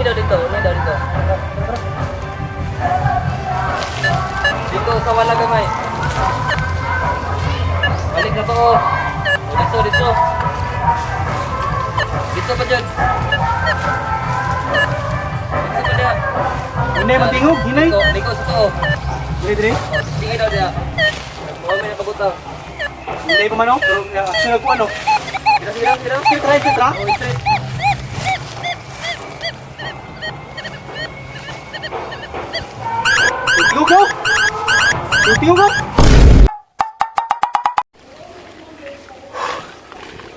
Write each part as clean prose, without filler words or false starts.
Dito. Dito sa wala gamay. Balik na to. Dito. Dito pa dyan. Dito pa dyan. Hinay, matingog, hinay. Liko sa to. Dire. Tingin daw dyan. Mga may napagutang. Hinay pa man o. Pero sunod ko ano. Sira. Sitra. Oh, straight. Tingog ko.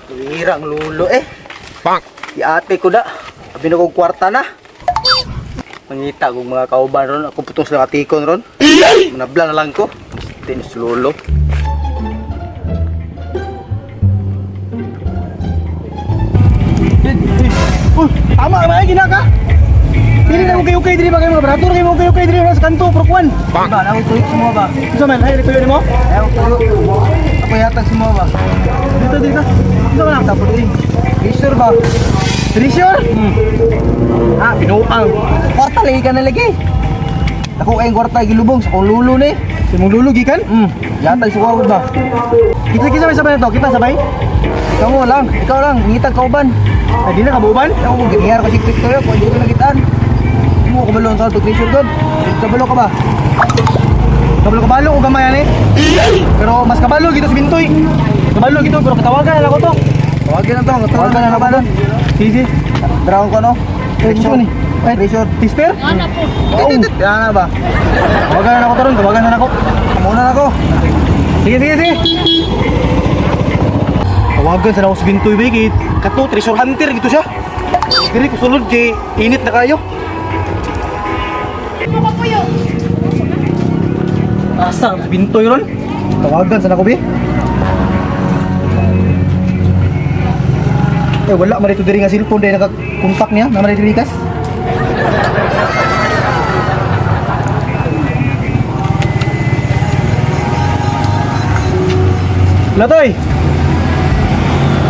Tuwira ang lulo eh. Si ate ko da. Sabi na kong kwarta na. Mangita kong mga kauban ron. Ako putong sila katikon ron. Manabla na lang ko. Tinis lulo. Tama ba eh, gina ka? Dili na okay diri ba kayo mga brato kayo okay diri sa kanto prokwan. Ba na ko semua ba? Unsa man hay rekoyo nimo? Ako yatag semua ba? Dito. Unsa man tapos diri? Sure ba? Sure? Pinuang. Kwarta lagi ka na lagi. Ako ay kwarta gilubong sa kong lulo ni. Si mong lulo gikan? Yatag sa kuwag ba? Kita sabay na to, kita sabay. Ikaw lang, ngitag kauban. Ay di na kabuban? Ako mo giniyar ko siktik ko kung hindi ko nagitaan. Mo ko balon sa picture god. Kabalo ka ba? Kabalo o gamay ani? Pero mas kabalo gito si Bintoy. Kabalo gito pero katawagan na ko to. Tawagan na ba doon? Sige. Dragon ko no. Picture ni. Picture tister? Ana po. Ana ba? Tawagan na ako taron, tawagan na ako. Muna na ako. Sige. Tawagan sa ako si Bintoy Bigit. Kato treasure hunter gitu siya. Diri ko sulod kay init na kayo. Asa si Bintoy ron? Tawagan sa nako bi. Wala man dito diri nga cellphone dahil naka-contact niya, naman diri kas. Latoy.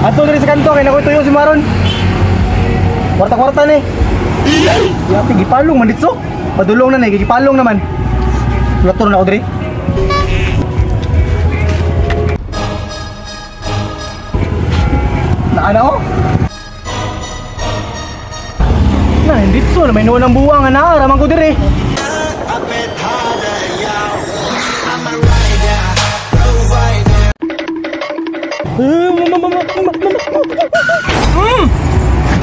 Ato diri sa kanto kay nakoy tuyo si Maron. Kwarta-kwarta ni. Yati gipalong man ditso. Padulong na ni, gipalong naman. Lator na ako diri. Naana ko? Na ditso na may nuwan ang buwang nga naaraman ko diri.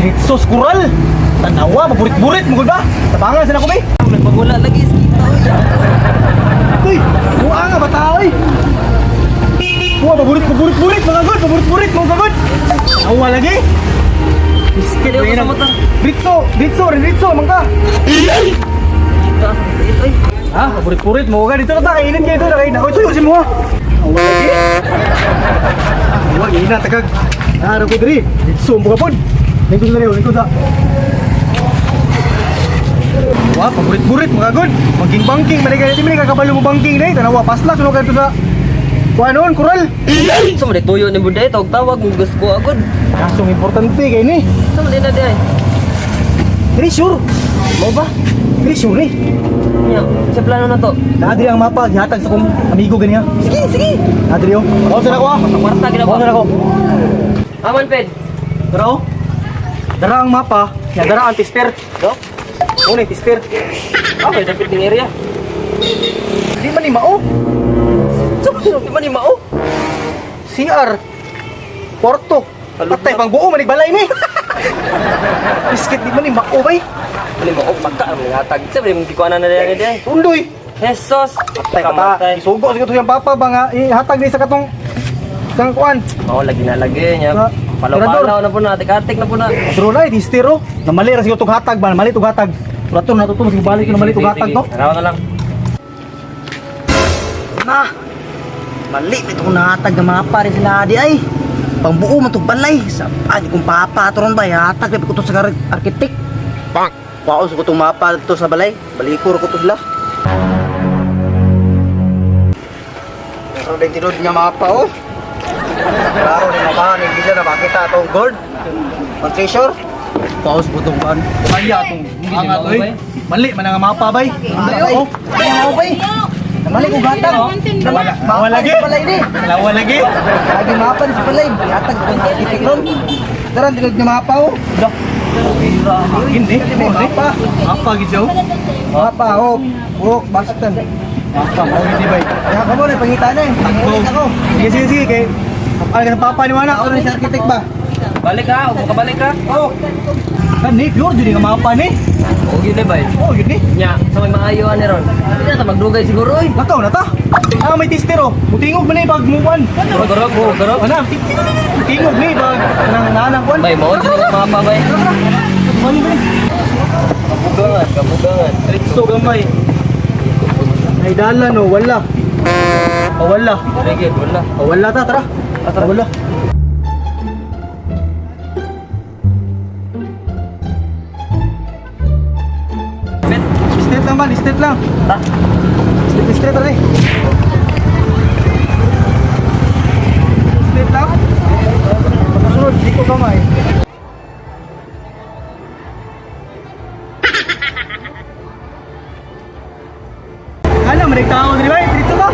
Ditsos kural. Tanawa, maburit-burit mo ba? Tabangan sa nako bay. Nagpagula lagi kita. Uy, buwa nga bata oy. Buwa maburit-burit mga god, maburit-burit mga god. Tanawa lagi. Biscuit ko sa motor. Ditso mangka. Ha, maburit-burit mo ga dito ta kainin kayo dito kay nakoy tuyo si mo. Tanawa lagi. Wag ina tagag. Araw ko diri. Ditso mo ka pod. Lingkod na rin, lingkod na. Wah, paburit-burit mga god. Maging banking, maligay natin kakabalo mo banking na eh. Tanawa, paslak, sunog ka ito sa kuha noon, kural. So, may tuyo ni Buday, tawag mo gusto ko agad. Kasong importante kayo ni. So, mali na di ay. Treasure. Mo ba? Treasure eh. Yan, sa plano na to. Nadiri ang mapa, gihatag sa kong amigo ganyan. Sige. Nadiri oh. Bawsan ako ah. Kwarta, ginagawa. Bawsan ako. Aman, Ped. Pero, dara ang mapa, dara ang tester. Dok? Una yung tester. Okay, dapat yung area. Di man ni mao. Di man yung mao. CR. Porto. Patay, pang buo, manigbalay ni. Biscuit, di man ni mao bay. Ano yung mao? Pagka, ang hatag. Sabi mong kikuanan na rin di ay. Undoy. Jesus! Patay ka ta. Isugo sa yung papa ba nga, ihatag ni sa katong kang kuan. Oo, lagi na lagi niya. Sa- Palaw-palaw na po na, atik-atik na po na. Pero na, tistero. Namali ra siguro itong hatag ba? Namali itong hatag. Rato na ito, balik yung namali itong hatag to. Harawan na lang. Na! Mali, itong nahatag na mga pare sila adi ay. Pangbuo man itong balay. Sa adi kong papa ito ron ba? Hatag, lapit ko ito sa arkitek. Bang! Paos ko itong mapa ito sa balay. Balikor ko ito sila. Pero din tinod nga mapa oh. Klaro din na ba? Hindi siya na makita itong gold. Ang treasure. Paus butong kan. Kaya tong angat Hindi, oy. bay. Mali man nga mapa bay. Ayaw. Ayaw bay. Namali ko gatang. Lawa lagi. Balay ni. Lawa lagi. Lagi mapan sa balay. Yatag ko ng titik ron. Daran tingog niya mapa oh. Hindi. Mapa gid siya. Mapa oh. Purok basatan. Mapa mo hindi bay. Kaya ka mo na pangita na eh. Pangita ako. Sige kay kapal ka ng papa ni mana. Ako na si architect ba? Balik ka, huwag ka balik ka. Oh. Kan ni pure jud nga mapa ni. O, yun na ba? Oh, gid ni. Nya, sa may maayoan ni Ron. Hindi na sa magdugay siguro, oy. Lakaw na ta. Ah, may tester oh. Mutingog man ni pag muwan. Magurog, magurog. Ana, mutingog ni pag nanang kwan. Bay, mo, dyan yung mapa, bay. Mali bay. Kabugangan, kabugangan. So gamay. Ay dalan oh, wala. Wala. Sige, wala. Wala ta, tara. Tara wala. Bet. Straight lang ba? Straight lang. Ta. Straight lang eh. Straight lang. Pagkasunod, di ko kamay. Ano, may tao din ba? Dito ba?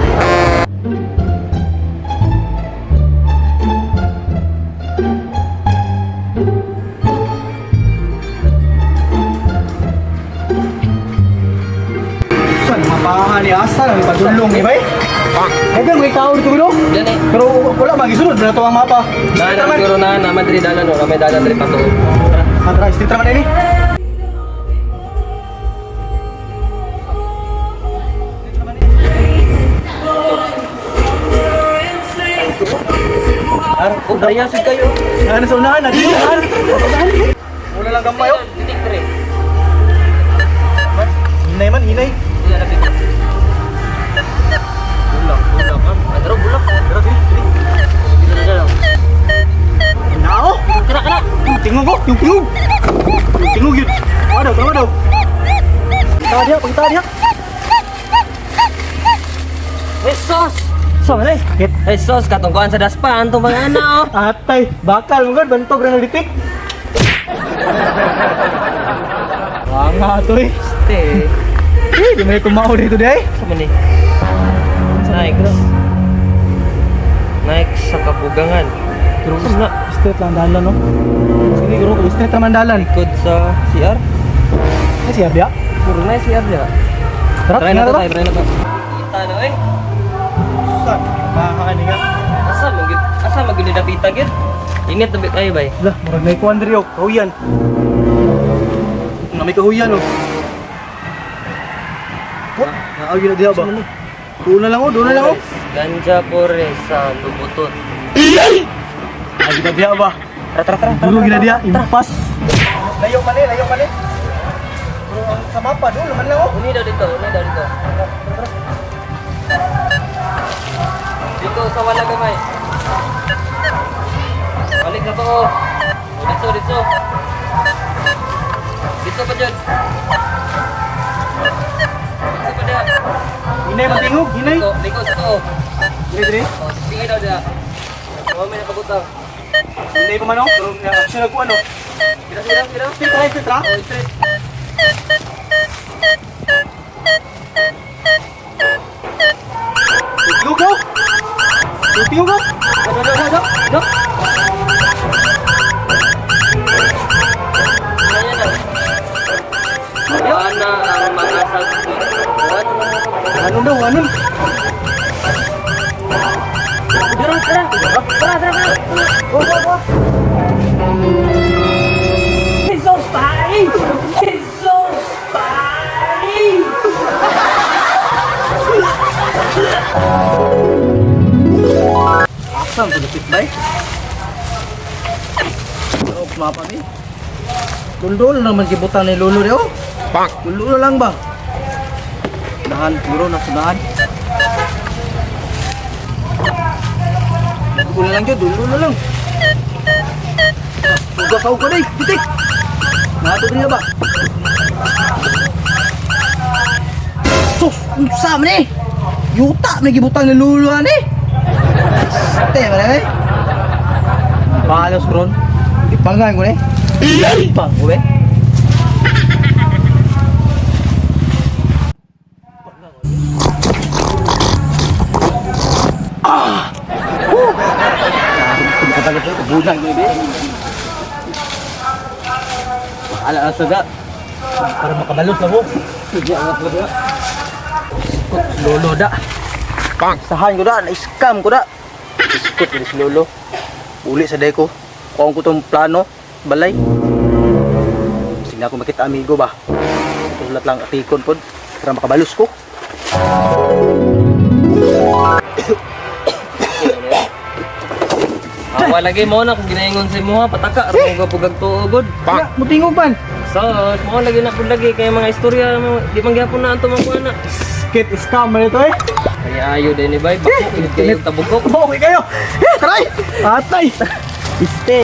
Saan, mapahangan ni Asa, may padulong ni bay? Kaya may tao dito gulo? Yan eh. Pero wala, magisunod na ito ang mapa. Dalan siguro na, naman diri dalan, no? May dalan diri pa to. Tara, straight naman ini. Oh, daya sig kayo. Ano sa unahan? Dito unahan. Muna lang gamay oh. Titik diri. Hinay man, hinay. Iya na titik. Bulak, bulak kan. Adro bulak. Pero dili, dili. Dili na lang. Nao! Kira kira. Tingog ko, yung tingog. Yung tingog yun. Tawa daw, tawa daw. Tawa dia, pagtawa dia. Jesus. So, malay. Jesus, katungkuan sa daspan tong mga ana oh. Atay, bakal mo gud bantog ra nalitik. Wanga to eh. Ste. Di may kumao dito di ay. Sama ni. Naik. Naik sa kabugangan. Terus na Straight lang dalan no. Sige guro ko straight naman dalan. ikot sa CR. Ay siya dia. Puro na CR dia. Tara, Try na to, tara. try na to. Kita na eh. Saan? Mahani nga. Asa maguni dapita gid. Ingat tabi kayo bay. Lah, murag na ikuan diri oh. Kahuyan. Na may kahuyan oh. Oh, naagi na diha ba? Doon na lang oh, doon na lang oh. Ganja pore sa lubuton. Agi na diha ba? Tara. Dulu gina dia, impas. Layo mali, layo mali. Bro, ang sa mapa doon naman lang oh. Uni daw dito, uni daw dito. Dito sa wala gamay. Balik na to oh. Dito. Dito pa dyan. Dito pa dyan. Hinay matingog, hinay. Liko sa to. Dili dili. Oh, sige daw dyan. Oh, may napagutang. Hinay pa man oh. Pero action na ko ano. Kira. Straight try, straight tra. Oh, straight. Tingog ko. Tingog ko. Dok. Ayan na ang mga sagpuan. Ano daw, ano? Tara. Go. Jesus, pai! Asam ko lapit bay. Oh, mapa ni. Dul naman gibutan ni Lolo dio. Pak. Dul lang ba? Dahan, siguro na sudahan. Dul lang jud, dul lang. Uga kau ko dai, titik. Nato din ba? Sus, unsa man ni? Yuta may gibutan ni Lolo ani. Te, mana eh? Balos kron. Ipanggan ko ni. Pang, we. Katagat ko, budang ko eh. Ala saga. Para makabalos na ko. Sige ang saga. Lolo da. Sahan ko da, na-scam ko da. Iskot ni si Lolo. Uli sa day ko. Kuha ko tong plano, balay. Sige na ako makita amigo ba. Tulat lang atikon pod para makabalos ko. Awa lagi mo na kung ginaingon sa mo ha, pataka ro ko pugag tuugod. Ya, mutingog man. So, mo lagi na pud lagi kay mga istorya mo di man gyapon na anto man kuana. Skit scam man ito eh. Kaya ayo din ni bay, bako ilit kayo tabugok. Okay kayo. Try. Atay. Iste.